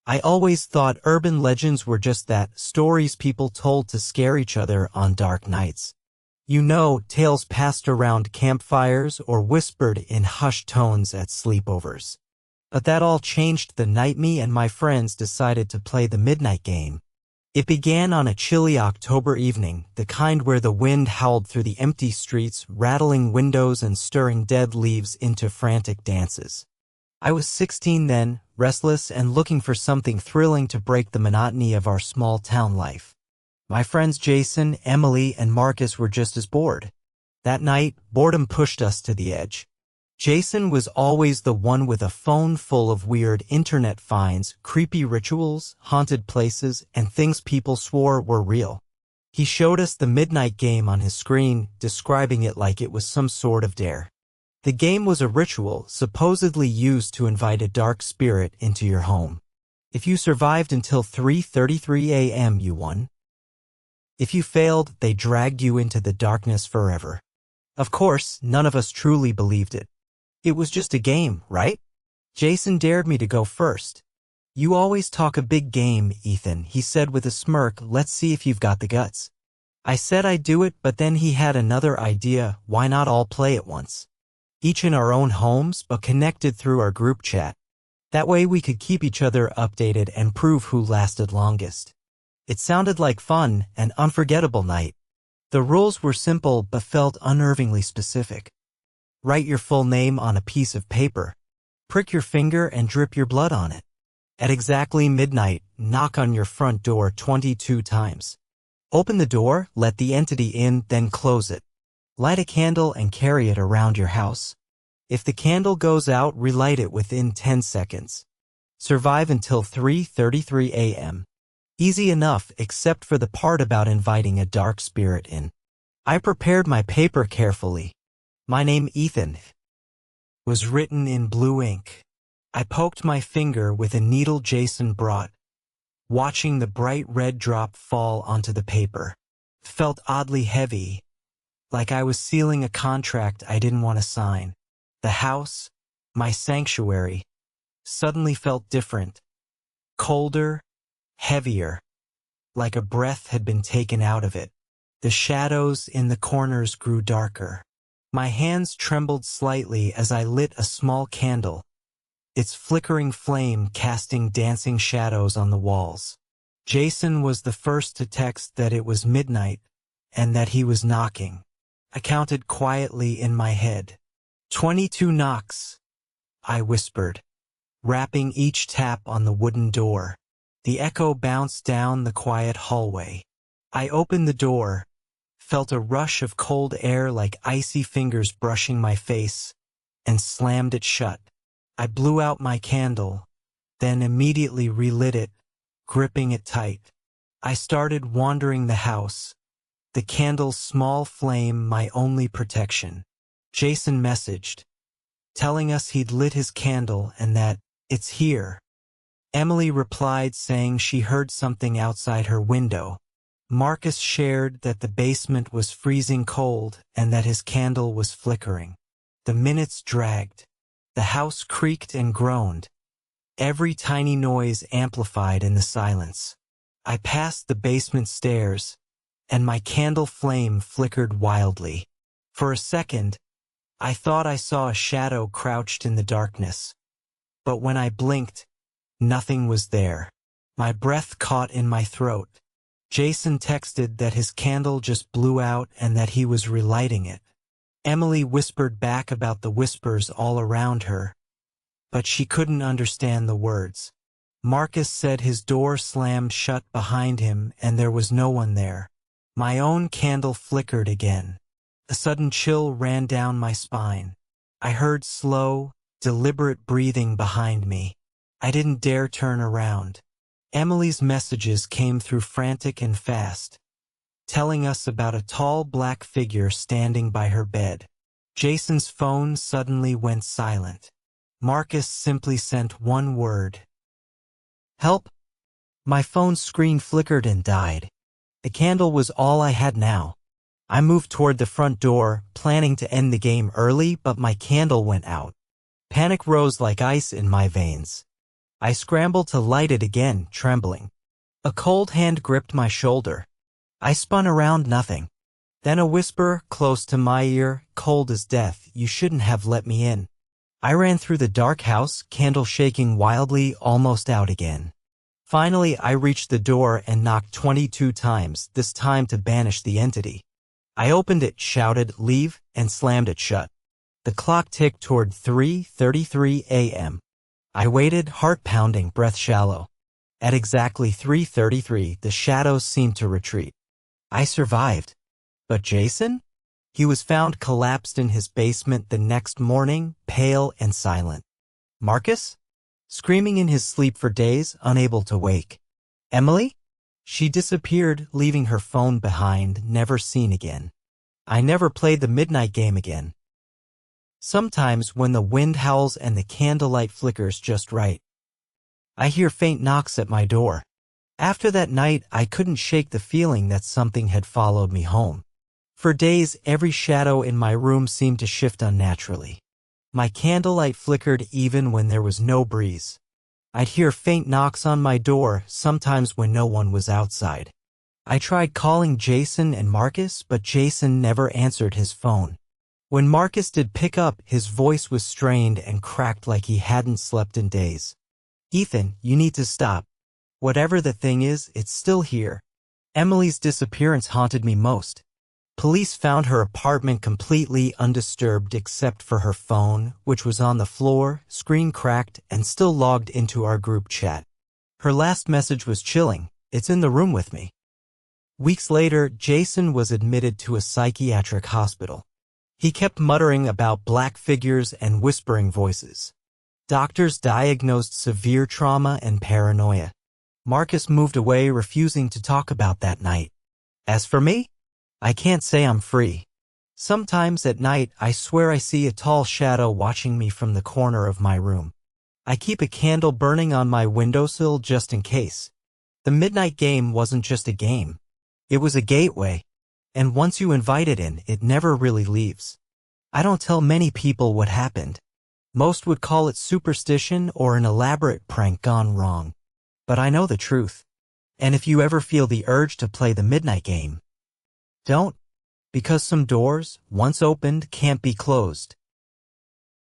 I always thought urban legends were just that, stories people told to scare each other on dark nights. You know, tales passed around campfires or whispered in hushed tones at sleepovers. But that all changed the night me and my friends decided to play the midnight game. It began on a chilly October evening, the kind where the wind howled through the empty streets, rattling windows and stirring dead leaves into frantic dances. I was 16 then, restless and looking for something thrilling to break the monotony of our small-town life. My friends Jason, Emily, and Marcus were just as bored. That night, boredom pushed us to the edge. Jason was always the one with a phone full of weird internet finds, creepy rituals, haunted places, and things people swore were real. He showed us the midnight game on his screen, describing it like it was some sort of dare. The game was a ritual supposedly used to invite a dark spirit into your home. If you survived until 3:33 a.m., you won. If you failed, they dragged you into the darkness forever. Of course, none of us truly believed it. It was just a game, right? Jason dared me to go first. "You always talk a big game, Ethan," he said with a smirk. "Let's see if you've got the guts." I said I'd do it, but then he had another idea. Why not all play at once? Each in our own homes, but connected through our group chat. That way we could keep each other updated and prove who lasted longest. It sounded like fun, an unforgettable night. The rules were simple but felt unnervingly specific. Write your full name on a piece of paper. Prick your finger and drip your blood on it. At exactly midnight, knock on your front door 22 times. Open the door, let the entity in, then close it. Light a candle and carry it around your house. If the candle goes out, relight it within 10 seconds. Survive until 3:33 a.m. Easy enough, except for the part about inviting a dark spirit in. I prepared my paper carefully. My name, Ethan, was written in blue ink. I poked my finger with a needle Jason brought, watching the bright red drop fall onto the paper. Felt oddly heavy, like I was sealing a contract I didn't want to sign. The house, my sanctuary, suddenly felt different. Colder, heavier, like a breath had been taken out of it. The shadows in the corners grew darker. My hands trembled slightly as I lit a small candle, its flickering flame casting dancing shadows on the walls. Jason was the first to text that it was midnight and that he was knocking. I counted quietly in my head. 22 knocks, I whispered, rapping each tap on the wooden door. The echo bounced down the quiet hallway. I opened the door, felt a rush of cold air like icy fingers brushing my face, and slammed it shut. I blew out my candle, then immediately relit it, gripping it tight. I started wandering the house, the candle's small flame my only protection. Jason messaged, telling us he'd lit his candle and that, "It's here." Emily replied saying she heard something outside her window. Marcus shared that the basement was freezing cold and that his candle was flickering. The minutes dragged. The house creaked and groaned, every tiny noise amplified in the silence. I passed the basement stairs, and my candle flame flickered wildly. For a second, I thought I saw a shadow crouched in the darkness. But when I blinked, nothing was there. My breath caught in my throat. Jason texted that his candle just blew out and that he was relighting it. Emily whispered back about the whispers all around her, but she couldn't understand the words. Marcus said his door slammed shut behind him and there was no one there. My own candle flickered again. A sudden chill ran down my spine. I heard slow, deliberate breathing behind me. I didn't dare turn around. Emily's messages came through frantic and fast, telling us about a tall black figure standing by her bed. Jason's phone suddenly went silent. Marcus simply sent one word. "Help." My phone's screen flickered and died. The candle was all I had now. I moved toward the front door, planning to end the game early, but my candle went out. Panic rose like ice in my veins. I scrambled to light it again, trembling. A cold hand gripped my shoulder. I spun around, nothing. Then a whisper close to my ear, cold as death, "You shouldn't have let me in." I ran through the dark house, candle shaking wildly, almost out again. Finally, I reached the door and knocked 22 times, this time to banish the entity. I opened it, shouted, "Leave," and slammed it shut. The clock ticked toward 3:33 a.m. I waited, heart pounding, breath shallow. At exactly 3:33, the shadows seemed to retreat. I survived. But Jason? He was found collapsed in his basement the next morning, pale and silent. Marcus? Screaming in his sleep for days, unable to wake. Emily? She disappeared, leaving her phone behind, never seen again. I never played the midnight game again. Sometimes when the wind howls and the candlelight flickers just right, I hear faint knocks at my door. After that night, I couldn't shake the feeling that something had followed me home. For days, every shadow in my room seemed to shift unnaturally. My candlelight flickered even when there was no breeze. I'd hear faint knocks on my door, sometimes when no one was outside. I tried calling Jason and Marcus, but Jason never answered his phone. When Marcus did pick up, his voice was strained and cracked like he hadn't slept in days. "Ethan, you need to stop. Whatever the thing is, it's still here." Emily's disappearance haunted me most. Police found her apartment completely undisturbed except for her phone, which was on the floor, screen cracked, and still logged into our group chat. Her last message was chilling, "It's in the room with me." Weeks later, Jason was admitted to a psychiatric hospital. He kept muttering about black figures and whispering voices. Doctors diagnosed severe trauma and paranoia. Marcus moved away, refusing to talk about that night. As for me, I can't say I'm free. Sometimes at night, I swear I see a tall shadow watching me from the corner of my room. I keep a candle burning on my windowsill just in case. The midnight game wasn't just a game. It was a gateway. And once you invite it in, it never really leaves. I don't tell many people what happened. Most would call it superstition or an elaborate prank gone wrong. But I know the truth. And if you ever feel the urge to play the midnight game, don't. Because some doors, once opened, can't be closed.